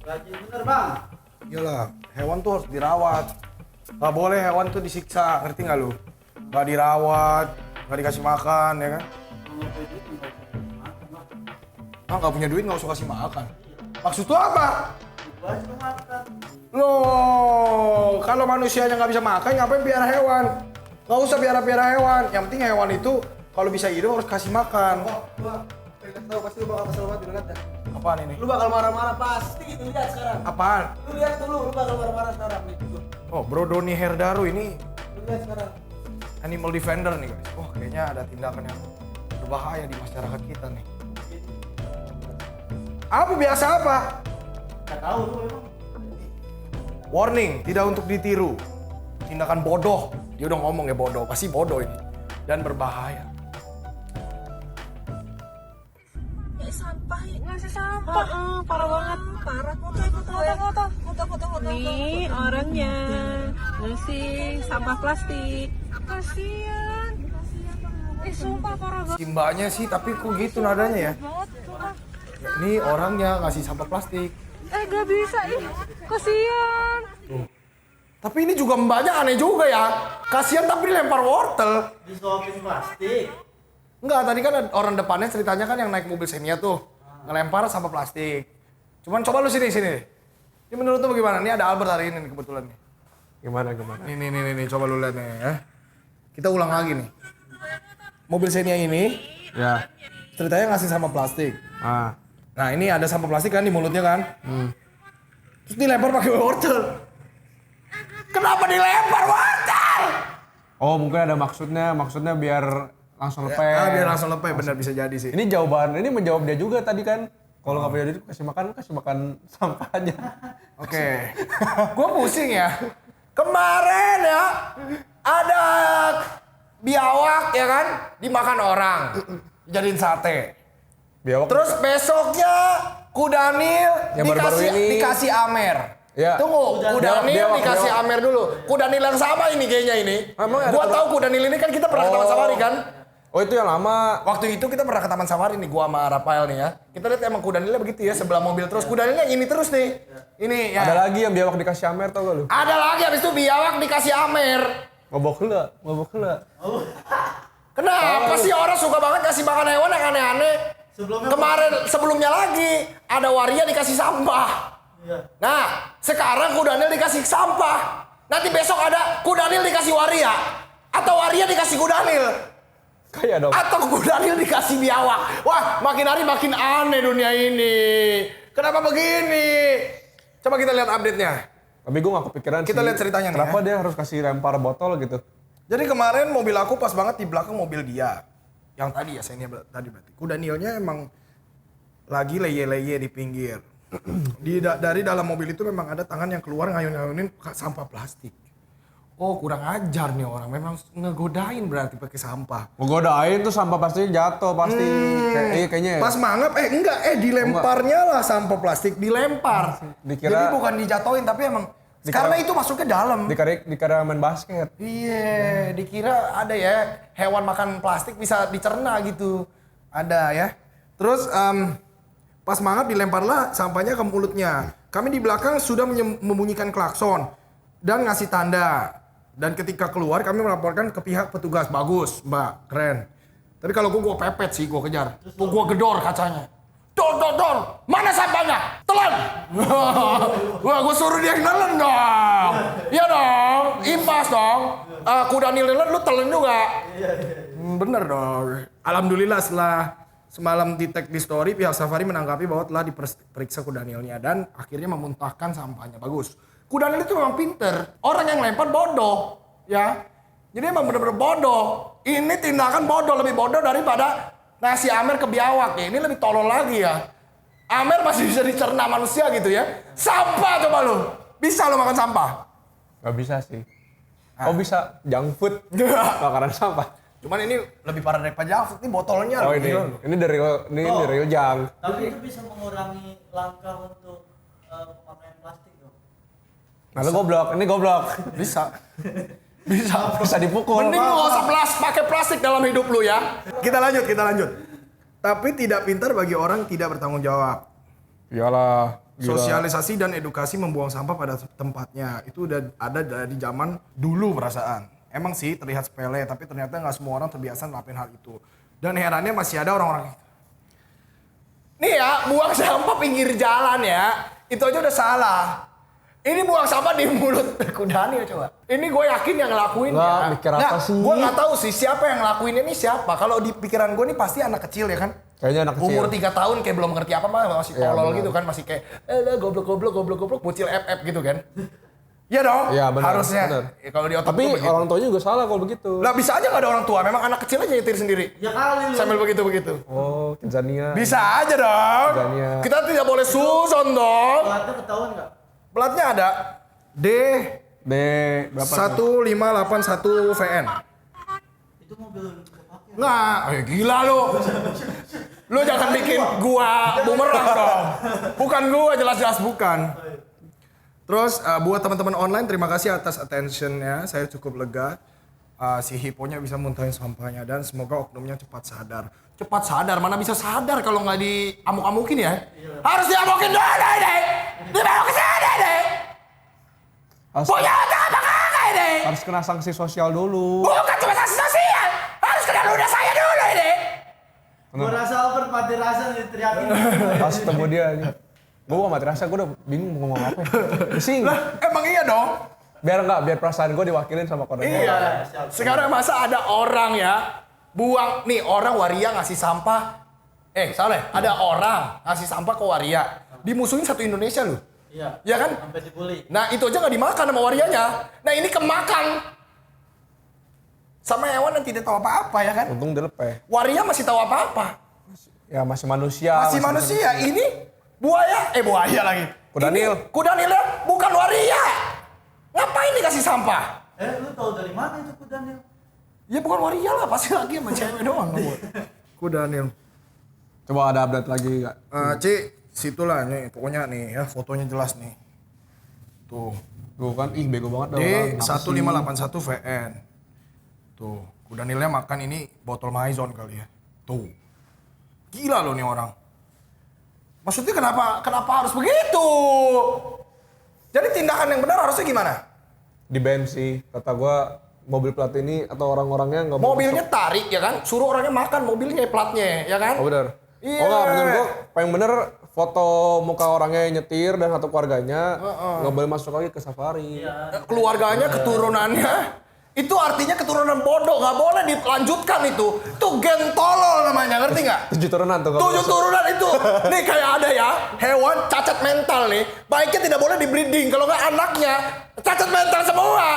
Rajin bener bang. Iyalah, hewan tuh harus dirawat. Gak boleh hewan tuh disiksa, ngerti gak lu? Gak dirawat, gak dikasih makan, ya kan? Ah, gak punya duit gak usah kasih makan. Maksud lu apa? Loh, kalau manusianya gak bisa makan, ngapain piara hewan? Gak usah piara hewan. Yang penting hewan itu kalau bisa hidup harus kasih makan. Tahu pasti lu bakal kesel banget dilihat dah. Apaan ini? Lu bakal marah-marah pasti gitu lihat sekarang. Apaan? Lu lihat dulu, lu bakal marah-marah sekarang nih. Oh, Bro Doni Herdaru ini Lu lihat sekarang. animal defender nih guys. Oh, kayaknya ada tindakan yang berbahaya di masyarakat kita nih. Apa biasa apa? Gak tahu lu emang. Warning, tidak untuk ditiru. Tindakan bodoh. Dia udah ngomong ya bodoh, pasti bodoh ini. Dan berbahaya. Sampah ngasih sampah parah banget parah foto nih orangnya ngasih sampah plastik kasian sumpah parah banget Si mbaknya sih, tapi kok gitu nadanya ya? Ini orangnya ngasih sampah plastik. gak bisa kasian Tapi ini juga mbaknya aneh juga ya. Kasihan tapi dilempar wortel. Disuapin plastik. Enggak, tadi kan orang depannya ceritanya kan yang naik mobil Xenia tuh. Ngelempar sampah plastik. Cuman coba lu sini. Ini menurut lu bagaimana? Ini ada Albert hari ini nih, kebetulan nih. Gimana? Nih, coba lu lihat nih ya. Kita ulang lagi nih. Mobil Xenia ini Ya. ceritanya ngasih sampah plastik. Ah. Nah, ini ada sampah plastik kan di mulutnya kan? Terus dilempar pakai wortel. Kenapa dilempar wortel? Oh, mungkin ada maksudnya biar langsung lepek. Biar langsung lepek, benar bisa jadi sih. Ini jawaban, ini menjawab dia juga tadi kan. Kalau nggak punya duit kasih makan sampah aja. Oke. Gue pusing ya. Kemarin ya ada biawak ya kan dimakan orang. Jadiin sate. Biawak. Terus besoknya Kudanil Yang baru-baru ini. dikasih Amer. Ya. Tunggu, Kudanil Biawak. dikasih Amer dulu. Kudanil yang sama ini kayaknya ini. Emang ada Gua tahu Kudanil ini kan kita pernah ke Taman Safari kan. Oh, itu yang lama. Waktu itu kita pernah ke Taman Safari nih, gua sama Rafael nih ya. Kita lihat emang Kudanilnya begitu ya, sebelah mobil terus. Kudanilnya ini terus nih. Ini ya. Ada lagi yang biawak dikasih Amer tau gak lu? Ada lagi habis itu biawak dikasih Amer. Ngobok heula. Kenapa sih orang suka banget kasih makan hewan yang aneh-aneh? Sebelumnya lagi ada waria dikasih sampah. Nah, sekarang Kudanil dikasih sampah. Nanti besok ada Kudanil dikasih waria atau waria dikasih Kudanil. Kayak dong. Atau Kudanil dikasih biawak. Wah, makin hari makin aneh dunia ini. Kenapa begini? Coba kita lihat update-nya. Tapi gue gak kepikiran Kita sih. lihat ceritanya nih Kenapa ya. dia harus kasih lempar botol gitu? Jadi kemarin mobil aku pas banget di belakang mobil dia. Yang tadi ya, saya tadi berarti. Kudanilnya emang lagi leye-leye di pinggir. Dari dalam mobil itu memang ada tangan yang keluar ngayun-ngayunin sampah plastik. Oh, kurang ajar nih orang. Memang ngegodain berarti pakai sampah. Ngegodain tuh sampah plastiknya jatuh pasti. Kayaknya ya. Pas mangap, dilemparnya lah sampah plastik, dilempar. Dikira- Jadi bukan dijatoin, tapi emang karena itu masuknya dalam. Dikira main basket. Iya, dikira ada ya hewan makan plastik bisa dicerna gitu. Ada ya. Terus pas mangap dilemparlah sampahnya ke mulutnya. Kami di belakang sudah membunyikan klakson dan ngasih tanda. Dan ketika keluar kami melaporkan ke pihak petugas. Bagus, Mbak, keren. Tapi kalau gue pepet sih, gue kejar. Gue gedor kacanya. Dor, mana sampahnya? Telan! Wah, gue suruh dia nelen dong. Iya dong, impas dong. Kudanil nelen, lu telan juga. Bener dong. Alhamdulillah setelah semalam di tag di story, pihak Safari menanggapi bahwa telah diperiksa Kudanilnya dan akhirnya memuntahkan sampahnya. Bagus. Kudanil itu memang pinter. Orang yang lempar bodoh, ya. Jadi emang bener-bener bodoh. Ini tindakan bodoh, lebih bodoh daripada ngasih Amer ke biawak ya. Ini lebih tolol lagi ya. Amer masih bisa dicerna manusia gitu ya. Sampah coba lu. Bisa lu makan sampah? Gak bisa sih. Oh bisa junk food. Makanan sampah. Cuman ini lebih parah daripada junk food. Ini botolnya. Oh loh. ini dari real junk. Tapi itu bisa mengurangi langkah untuk pemakaian plastik dong. Nah lu goblok, ini goblok. Bisa. Bisa dipukul. Mending lu gak usah pakai plastik dalam hidup lu ya. Kita lanjut. Tapi tidak pintar bagi orang tidak bertanggung jawab. Iyalah. Sosialisasi dan edukasi membuang sampah pada tempatnya. Itu udah ada dari zaman dulu perasaan. Emang sih terlihat sepele, tapi ternyata nggak semua orang terbiasa ngelakuin hal itu. Dan herannya masih ada orang-orang. Nih ya, buang sampah pinggir jalan ya. Itu aja udah salah. Ini buang sampah di mulut kudani ya coba. Ini gue yakin yang ngelakuin Nggak, ya. mikir apa sih? Gue nggak tahu sih siapa yang ngelakuinnya ini siapa. Kalau di pikiran gue nih pasti anak kecil ya kan. Kayaknya anak kecil. Umur 3 tahun kayak belum ngerti apa masih Iya, tolol benar. gitu kan, masih kayak goblok bocil FF gitu kan. Iya dong. Iya, benar, Harusnya. benar. Ya, kalau di otak Tapi gua begitu. orang tuanya juga salah kalau begitu. Lah bisa aja nggak ada orang tua, memang anak kecil aja nyetir sendiri. Ya kali lu. Sambil begitu. Oh, Tanzania. Bisa aja dong. Tanzania. Kita tidak boleh susun dong. Pelatnya ketahuan nggak? Platnya ada D B berapa? 1581 VN. Itu mobil kepake. Nggak, gila lu. Lu jangan bikin gua bumerang dong. Bukan gua, jelas-jelas bukan. Terus buat teman-teman online, terima kasih atas attention-nya. Saya cukup lega. Si hiponya bisa muntahin sampahnya dan semoga oknumnya cepat sadar. Cepat sadar, mana bisa sadar kalau nggak diamuk-amukin ya? Harus diamukin dulu deh. Dibawa ke sana deh. Punya otak apa kagak ini? Harus kena sanksi sosial dulu. Bukan cuma sanksi sosial. Harus kena ludah saya dulu ini. Gua rasa over mati rasa nih teriakin. Pas ketemu dia aja. Gue mati rasa, gue udah bingung mau ngomong apa. Pusing. Lah, emang iya dong. Biar perasaan gue diwakilin sama koordinator. Iya. Sekarang masa ada orang ya buang nih, orang waria ngasih sampah. Salah. Ada orang ngasih sampah ke waria. Dimusuhin satu Indonesia loh. Iya. Iya kan? Sampai dibully. Nah, itu aja nggak dimakan sama warianya. Nah, ini kemakan sama hewan yang tidak tahu apa-apa ya kan? Untung dilepeh. Waria masih tahu apa-apa. Ya masih manusia. Masih manusia. Ini buaya lagi. Kudanil. Ini kudanilnya bukan waria. Ngapain dikasih sampah? Lu tahu dari mana itu kudanil? Ya bukan waria lah, pasti lagi sama cewek doang. Kudanil. Coba ada update lagi gak? Situlah nih, pokoknya nih ya fotonya jelas nih. Tuh. Tuh kan, bego banget dah D orang. 1581 VN. Tuh, kudanilnya makan ini botol maizon kali ya. Tuh. Gila loh nih orang. Maksudnya kenapa harus begitu? Jadi tindakan yang benar harusnya gimana? Di ban sih, kata gua mobil plat ini atau orang-orangnya nggak mau Mobilnya tarik ya kan? Suruh orangnya makan mobilnya platnya ya kan? masuk. Oh benar. Iya. Oh enggak, menurut gua paling bener foto muka orangnya yang nyetir dan satu keluarganya nggak boleh masuk lagi ke safari. Keluarganya, keturunannya. Itu artinya keturunan bodoh, nggak boleh dilanjutkan itu. Itu gen tolol namanya, ngerti nggak? 7 turunan tuh. 7 turunan itu. Nih kayak ada ya, hewan cacat mental nih. Baiknya tidak boleh di breeding, kalau nggak anaknya cacat mental semua.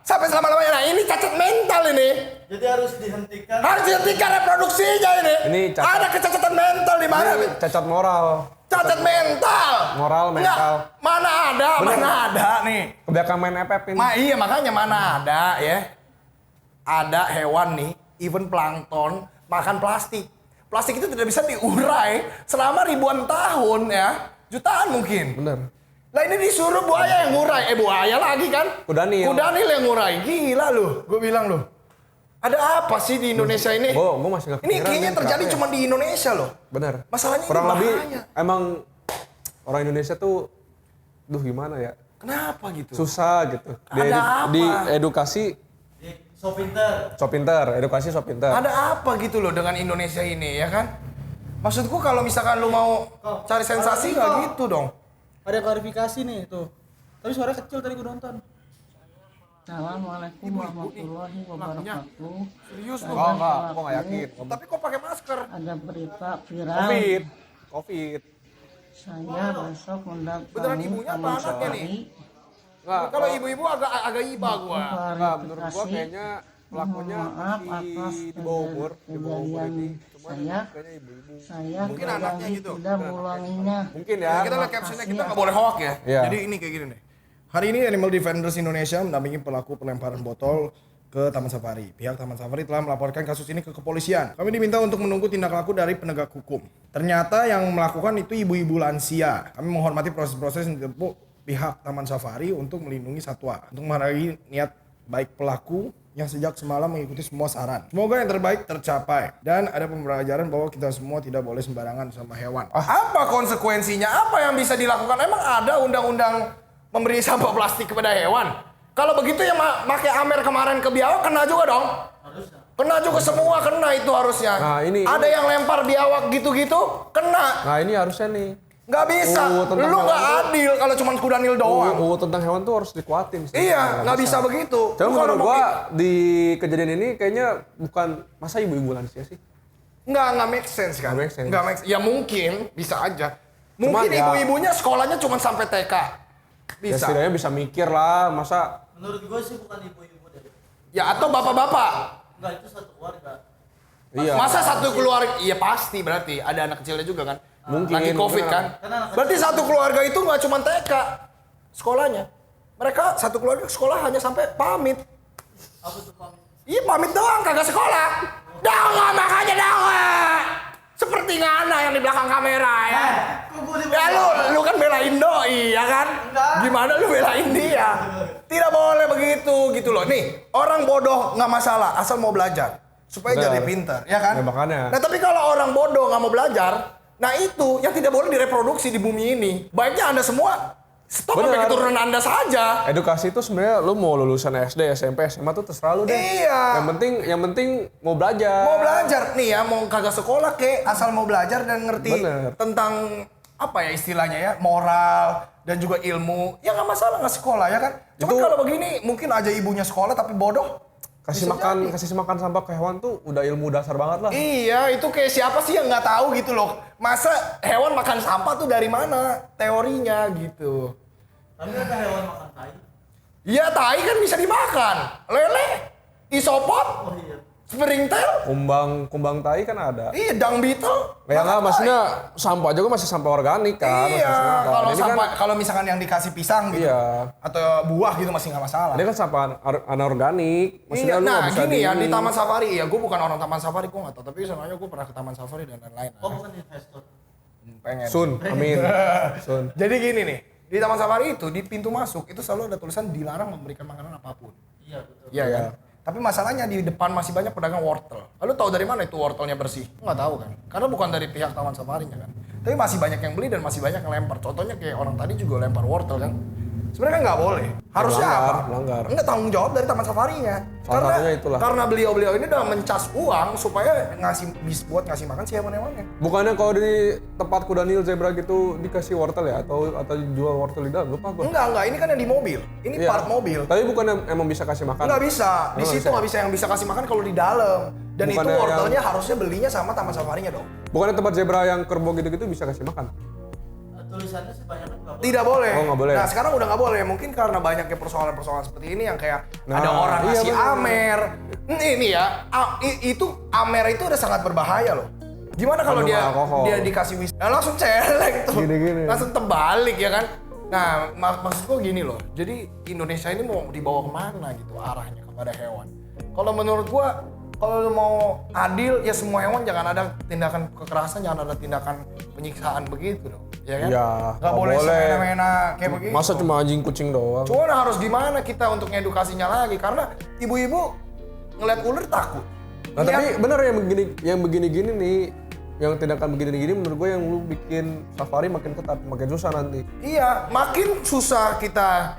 Sampai selama-lamanya. Nah ini cacat mental ini. Jadi harus dihentikan. Harus dihentikan reproduksinya ini. Ini cacat. Ada kecacatan mental di mana? Ini cacat moral. Cacat mental. Moral, mental. Nggak, mana ada nih. Kebiasaan main FF ini. Iya makanya mana ada ya. Ada hewan nih, even plankton makan plastik. Plastik itu tidak bisa diurai selama ribuan tahun ya. Jutaan mungkin. Bener. Lah ini disuruh buaya yang ngurai. Buaya lagi kan? Kudanil. Kudanil yang ngurai. Gila lu, gue bilang lu. Ada apa sih di Indonesia ini? Gua masih nggak Ini kepikiran kayaknya nih, terjadi kenapa ya? cuma di Indonesia loh. Bener. Masalahnya kurang ini lebih bahaya. emang orang Indonesia tuh gimana ya? Kenapa gitu? Susah gitu. Ada apa? Di edukasi So pinter. so pinter, edukasi so pinter. Ada apa gitu loh dengan Indonesia ini ya kan? Maksudku kalau misalkan lu mau cari sensasi nggak gitu dong. Ada klarifikasi nih tuh. Tapi suara kecil tadi gue nonton. Assalamualaikum warahmatullahi wabarakatuh. Serius lu? Oh enggak, aku nggak yakin. Tapi kok pakai masker? Ada berita viral. Covid. Saya besok Beneran mendatangi ibunya apa Taman anaknya nih? Safari. Enggak, Kalau ibu-ibu agak iba gua. enggak, menurut gua kayaknya pelakunya Maaf atas masih di bawah umur kejadian ini. Cuman saya. kayaknya ibu-ibu. Saya Mungkin anaknya berjanji gitu. tidak mengulanginya. Mungkin ya. Kita lihat captionnya, kita nggak boleh hoax ya. Iya. Jadi ini kayak gini nih. Hari ini Animal Defenders Indonesia mendampingi pelaku pelemparan botol ke Taman Safari. Pihak Taman Safari telah melaporkan kasus ini ke kepolisian. Kami diminta untuk menunggu tindak laku dari penegak hukum. Ternyata yang melakukan itu ibu-ibu lansia. Kami menghormati proses-proses yang ditempuh pihak Taman Safari untuk melindungi satwa. Untuk menghargai niat baik pelaku yang sejak semalam mengikuti semua saran. Semoga yang terbaik tercapai dan ada pembelajaran bahwa kita semua tidak boleh sembarangan sama hewan. Apa konsekuensinya? Apa yang bisa dilakukan? Emang ada undang-undang memberi sampah plastik kepada hewan? Kalau begitu yang pakai Amer kemarin ke biawak kena juga dong. Harusnya. Kena juga semua, kena itu harusnya. Nah, ada yang lempar biawak gitu-gitu, kena. Nah ini harusnya nih. Nggak bisa. Tentang Lu nggak hewan adil kalau cuma kudanil doang. Tentang hewan tuh harus dikuatin sih. Iya, nggak bisa begitu. Cuma Lu kalau menurut mau gua di kejadian ini kayaknya bukan masa ibu-ibu lansia sih. nggak make sense kan? Nggak make sense. Nggak make sense. Ya mungkin, bisa aja. Cuma Mungkin ya- ibu-ibunya sekolahnya cuma sampai TK. Ya Bisa. setidaknya bisa mikir lah, masa Menurut gue sih bukan ibu-ibu deh. Ya atau bapak-bapak. Enggak, itu satu keluarga. iya. Masa satu keluarga? Iya pasti berarti ada anak kecilnya juga kan. Mungkin, Lagi COVID mungkin kan. Karena anak Berarti kecil- satu keluarga itu nggak cuma TK sekolahnya. Mereka satu keluarga sekolah hanya sampai pamit. Apa tuh pamit? Iya pamit doang, kagak sekolah. Dawa makanya dawa. Seperti Ngana yang di belakang kamera ya. Ya lu kan belain doi ya kan? Enggak. Gimana lu belain dia? Tidak boleh begitu gitu loh. Nih, orang bodoh nggak masalah asal mau belajar supaya Benar. jadi pinter, ya kan? Ya, makanya. Nah, tapi kalau orang bodoh nggak mau belajar, nah itu yang tidak boleh direproduksi di bumi ini. Baiknya Anda semua stop sampai Benar. keturunan Anda saja. edukasi itu sebenarnya lu mau lulusan SD, SMP, SMA tuh terserah lu deh. Iya. Yang penting mau belajar. Mau belajar nih ya, mau kagak sekolah kek, asal mau belajar dan ngerti Bener. tentang apa ya istilahnya ya, moral dan juga ilmu. Ya nggak masalah nggak sekolah ya kan. Cuma Itu- kalau begini mungkin aja ibunya sekolah tapi bodoh. Kasih Bisa makan jadi. kasih makan sampah ke hewan tuh udah ilmu dasar banget lah. Iya, itu kayak siapa sih yang nggak tahu gitu loh. Masa hewan makan sampah tuh dari mana teorinya gitu. Tapi ada hewan makan tai. Iya, tai kan bisa dimakan. Lele, isopod, Oh iya. springtail, Kumbang tai kan ada. iya, dung beetle. Ya makan nggak, tai. maksudnya sampah juga masih sampah organik kan. masih Iya, sampah. kalau Ini sampah, kan, kalau misalkan yang dikasih pisang gitu, Iya. atau buah gitu masih nggak masalah. ini kan sampah anorganik. Maksudnya Iya, lu nah nggak bisa gini ya di Taman Safari, ya gue bukan orang Taman Safari, gue nggak tahu, tapi sebenarnya gue pernah ke Taman Safari dan lain-lain. Oh bukan investor. Pengen. Sun, amin. Sun. Jadi gini nih, di Taman Safari itu di pintu masuk itu selalu ada tulisan dilarang memberikan makanan apapun. Iya betul. Iya Iya. kan? Tapi masalahnya di depan masih banyak pedagang wortel. Lalu tahu dari mana itu wortelnya bersih? Nggak tahu kan? Karena bukan dari pihak Taman Safarinya kan. Tapi masih banyak yang beli dan masih banyak yang lempar. Contohnya kayak orang tadi juga lempar wortel kan. Sebenarnya kan nggak boleh. Harusnya Melanggar, apa? melanggar. Enggak, tanggung jawab dari Taman Safarinya. Salah satunya itulah. Karena beliau-beliau ini udah mencas uang supaya buat ngasih makan si hewan-hewannya. Bukannya kalau di tempat kudanil zebra gitu dikasih wortel ya atau jual wortel di dalam, lupa gua. Enggak, ini kan yang di mobil. Ini Iya. part mobil. Tapi bukan emang bisa kasih makan. Nggak bisa. Di Nggak situ bisa. nggak bisa yang bisa kasih makan kalau di dalam. Dan Bukannya itu wortelnya harusnya belinya sama Taman Safarinya dong. Bukannya tempat zebra yang kerbau gitu-gitu bisa kasih makan? Tulisannya sebanyak nggak boleh. Tidak boleh. Oh, nggak boleh. Nah, sekarang udah nggak boleh. Mungkin karena banyaknya persoalan-persoalan seperti ini yang kayak Nah, ada orang iya, ngasih bener. amer. Ini ya, itu amer itu udah sangat berbahaya loh. Gimana kalau Kandungan dia alkohol. dia dikasih langsung celeng tuh. Gini-gini. Langsung terbalik ya kan. Nah, maksud gua gini loh. Jadi Indonesia ini mau dibawa kemana gitu arahnya kepada hewan. Kalau menurut gua kalau lu mau adil ya semua hewan jangan ada tindakan kekerasan, jangan ada tindakan penyiksaan begitu dong. Ya kan? Iya, Nggak nggak boleh boleh. semena-mena kayak begitu. Masa cuma anjing kucing doang? Cuman harus gimana kita untuk ngedukasinya lagi karena ibu-ibu ngeliat ular takut. Nah, Lihat- tapi bener yang begini-gini nih, yang tindakan begini-gini menurut gue yang lu bikin safari makin ketat, makin susah nanti. Iya, makin susah kita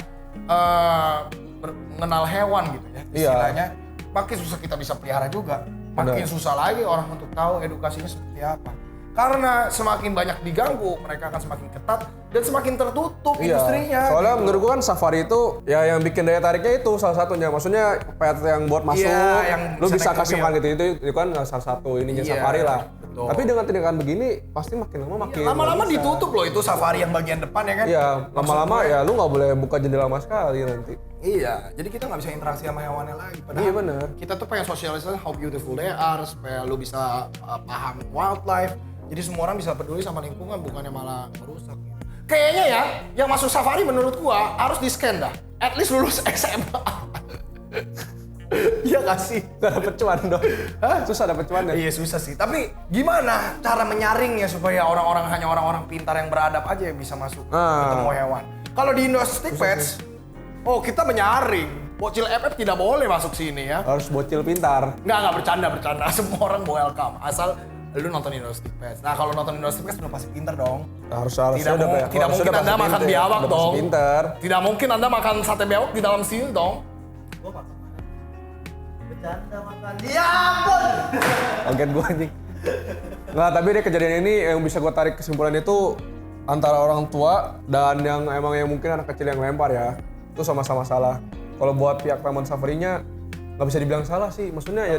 mengenal hewan gitu ya Iya. istilahnya. Makin susah kita bisa pelihara juga. Makin Benar. susah lagi orang untuk tahu edukasinya seperti apa. Karena semakin banyak diganggu, mereka akan semakin ketat dan semakin tertutup industrinya. Soalnya gitu. menurut gue kan safari itu ya yang bikin daya tariknya itu salah satunya. Maksudnya pet yang buat masuk, Iya, yang lu bisa bisa naik kasih mobil. makan gitu itu kan salah satu ininya Iya, safari lah. betul. Tapi dengan tindakan begini pasti makin lama makin Lama-lama nggak bisa. ditutup loh itu safari yang bagian depan ya kan. Iya, Maksud lama-lama gue- ya lu nggak boleh buka jendela sama sekali nanti. Iya, jadi kita nggak bisa interaksi sama hewannya lagi. Padahal Iya, bener. kita tuh pengen sosialisasi how beautiful they are supaya lu bisa paham wildlife. Jadi semua orang bisa peduli sama lingkungan bukannya malah merusak. Kayaknya ya, yang masuk safari menurut gua harus di scan dah. At least lulus SMA. Iya gak sih? Gak dapet cuan dong. Susah dapet cuan ya. Iya susah sih. Tapi gimana cara menyaringnya supaya hanya orang-orang pintar yang beradab aja yang bisa masuk Ah. ketemu hewan. Kalau di Indo Stick Pets, oh kita menyaring. Bocil FF tidak boleh masuk sini ya. Harus bocil pintar. Nggak bercanda. Semua orang welcome. Asal lu nonton Indostik Fest. Nah kalau nonton Indostik Fest udah pasti pintar dong. Harusnya Tidak mungkin Anda makan biawak dong. Pintar. Tidak mungkin Anda makan sate biawak di dalam sini dong. Gua makan. Bercanda makan. Ya ampun. Kaget gue anjing. Nah tapi deh kejadian ini yang bisa gue tarik kesimpulan itu antara orang tua dan yang mungkin anak kecil yang lempar ya. Itu sama-sama salah. Kalau buat pihak Taman Safarinya nggak bisa dibilang salah sih. Maksudnya ya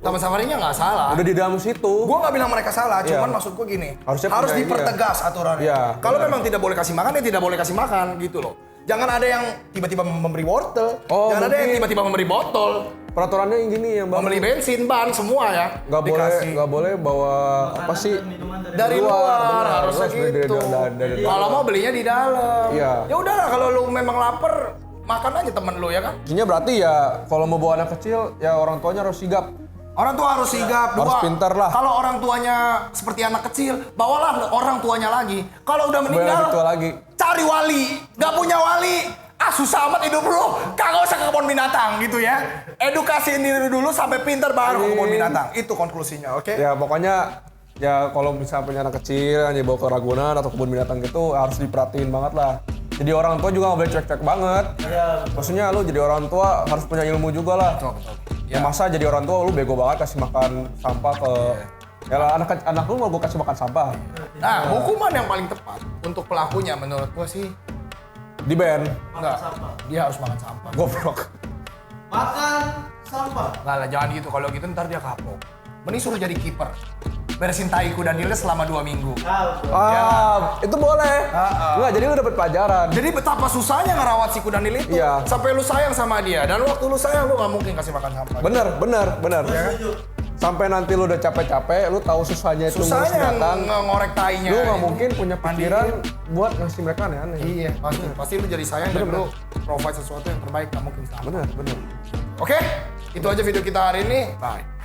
Taman Safarinya nggak salah. udah di dalam situ. Gua nggak bilang mereka salah, Iya. cuman maksud gua gini, Harusnya harus punya dipertegas aturannya. Iya, Kalau benar. memang tidak boleh kasih makan, ya tidak boleh kasih makan gitu loh. Jangan ada yang tiba-tiba memberi wortel, Oh, jangan ada yang mungkin. tiba-tiba memberi botol, Peraturannya yang gini yang membeli bensin, ban, semua ya. Dikasih. nggak boleh bawa apa sih Minuman dari luar, luar, benar. harusnya Harus beli gitu. dari Kalau mau belinya di dalam. Iya. Ya udahlah, kalau lu memang lapar, makan aja temen lu ya kan. Intinya berarti ya kalau mau bawa anak kecil ya orang tuanya harus sigap. Orang tua harus sigap. Harus pintar lah. Kalau orang tuanya seperti anak kecil, bawalah orang tuanya lagi. Kalau udah Bayar meninggal, tua lagi. cari wali. Gak punya wali, susah amat hidup lu. Kagak usah ke kebun binatang gitu ya. Edukasiin diri dulu sampai pintar baru ke kebun binatang. Itu konklusinya, oke? Ya pokoknya ya kalau misalnya punya anak kecil yang dibawa ke Ragunan atau kebun binatang gitu harus diperhatiin banget lah. Jadi orang tua juga nggak boleh cuek-cuek banget. Iya. Maksudnya lu jadi orang tua harus punya ilmu juga lah. Betul. Ya masa jadi orang tua lu bego banget kasih makan sampah ke ya lah, anak lu mau gue kasih makan sampah Nah, hukuman yang paling tepat untuk pelakunya menurut gua sih, di ban. enggak, sampah. dia harus makan sampah. Goblok. Makan sampah. Nggak lah, jangan gitu. Kalau gitu ntar dia kapok. Mending suruh jadi kiper. Beresin tai kuda nilai selama 2 minggu. Itu boleh. Enggak, jadi lu dapet pelajaran. Jadi betapa susahnya ngerawat si kuda nil itu. Iya. Sampai lu sayang sama dia. Dan waktu lu sayang, lu nggak mungkin kasih makan sampah. Bener. Sampai nanti lu udah capek-capek, lu tahu susahnya itu ngurus Susahnya binatang. ngorek tainya. Lu nggak mungkin punya pikiran buat ngasih mereka aneh-aneh. Iya, pasti lu jadi sayang dan lu provide sesuatu yang terbaik, nggak mungkin salah. Bener. Oke, itu aja video kita hari ini. Bye.